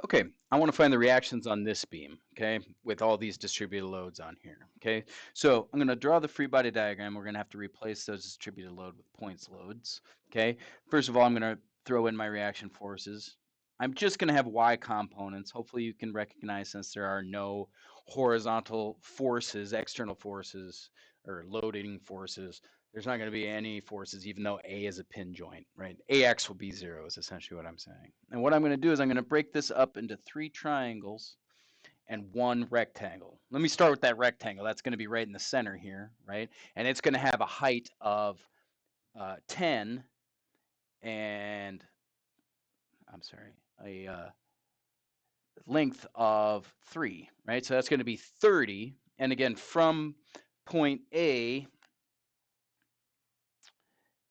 Okay, I want to find the reactions on this beam, okay, with all these distributed loads on here, okay? So I'm going to draw the free body diagram. We're going to have to replace those distributed load with points loads, okay? First of all, I'm going to throw in my reaction forces. I'm just going to have Y components. Hopefully you can recognize, since there are no horizontal forces, external forces, or loading forces, there's not going to be any forces, even though A is a pin joint, right? AX will be 0 is essentially what I'm saying. And what I'm going to do is I'm going to break this up into 3 triangles and 1 rectangle. Let me start with that rectangle. That's going to be right in the center here, right? And it's going to have a height of 10 and, I'm sorry, a length of 3, right? So that's going to be 30. And again, from point A,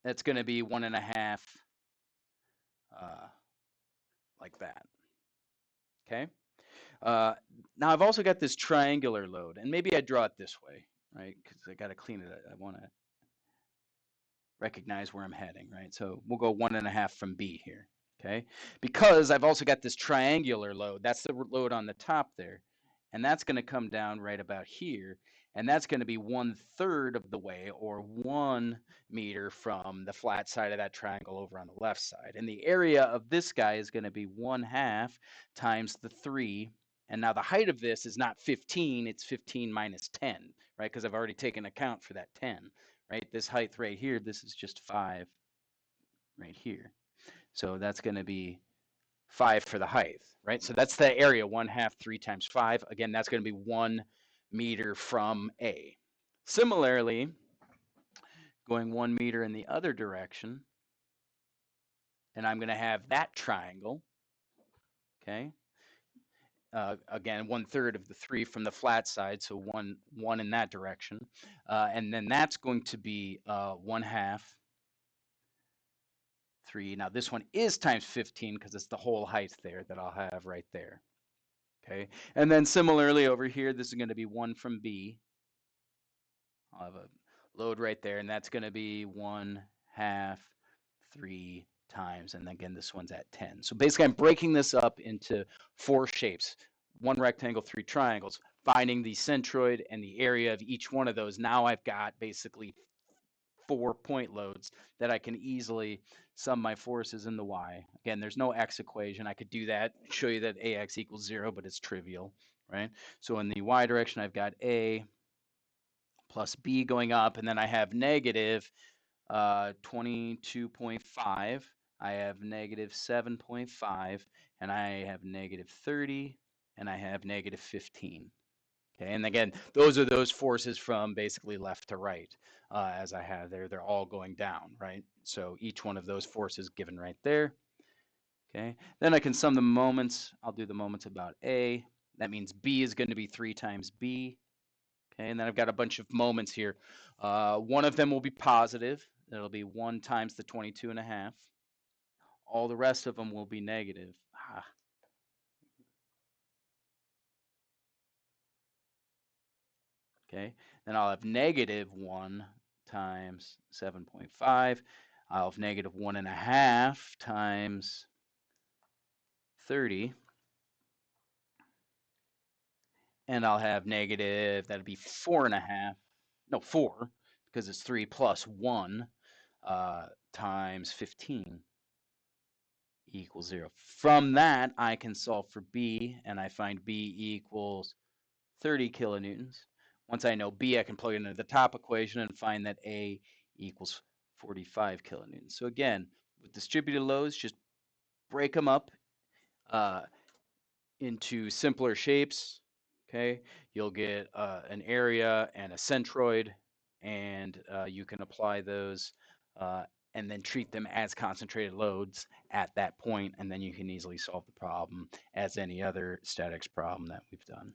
that's going to be 1.5 like that. Okay. Now I've also got this triangular load, and maybe I draw it this way, right? Because I got to clean it. I want to recognize where I'm heading, right? So we'll go 1.5 from B here, okay? Because I've also got this triangular load. That's the load on the top there, and that's going to come down right about here, and that's going to be 1/3 of the way, or 1 meter from the flat side of that triangle over on the left side. And the area of this guy is going to be 1/2 times the 3. And now the height of this is not 15, it's 15 minus 10, right? Because I've already taken account for that 10, right? This height right here, this is just 5 right here. So that's going to be 5 for the height, right? So that's the area, 1/2, 3 times 5. Again, that's going to be 1 meter from A. Similarly, going 1 meter in the other direction, and I'm going to have that triangle, okay? Again, 1/3 of the 3 from the flat side, so one in that direction. And then that's going to be 1/2, 3. Now this one is times 15 because it's the whole height there that I'll have right there. Okay, and then similarly over here, this is going to be 1 from B. I'll have a load right there, and that's going to be 1/2, 3 times, and again, this one's at 10. So basically, I'm breaking this up into 4 shapes: 1 rectangle, 3 triangles, finding the centroid and the area of each one of those. Now I've got basically 4 point loads that I can easily sum my forces in the y. Again, there's no x equation. I could do that, show you that ax equals 0, but it's trivial, right? So in the y direction, I've got a plus b going up, and then I have negative 22.5. I have negative 7.5, and I have negative 30, and I have negative 15. Okay, and again, those are those forces from basically left to right, as I have there. They're all going down, right? So each one of those forces given right there. Okay, then I can sum the moments. I'll do the moments about A. That means B is going to be 3 times B. Okay, and then I've got a bunch of moments here. One of them will be positive. It'll be 1 times the 22.5. All the rest of them will be negative. Okay, then I'll have negative 1 times 7.5. I'll have negative 1.5 times 30. And I'll have negative, that'll be 4.5, no, 4, because it's 3 plus 1 times 15 equals 0. From that, I can solve for B, and I find B equals 30 kilonewtons. Once I know B, I can plug it into the top equation and find that A equals 45 kilonewtons. So again, with distributed loads, just break them up uh, into simpler shapes. Okay, you'll get an area and a centroid, and you can apply those uh, and then treat them as concentrated loads at that point, and then you can easily solve the problem as any other statics problem that we've done.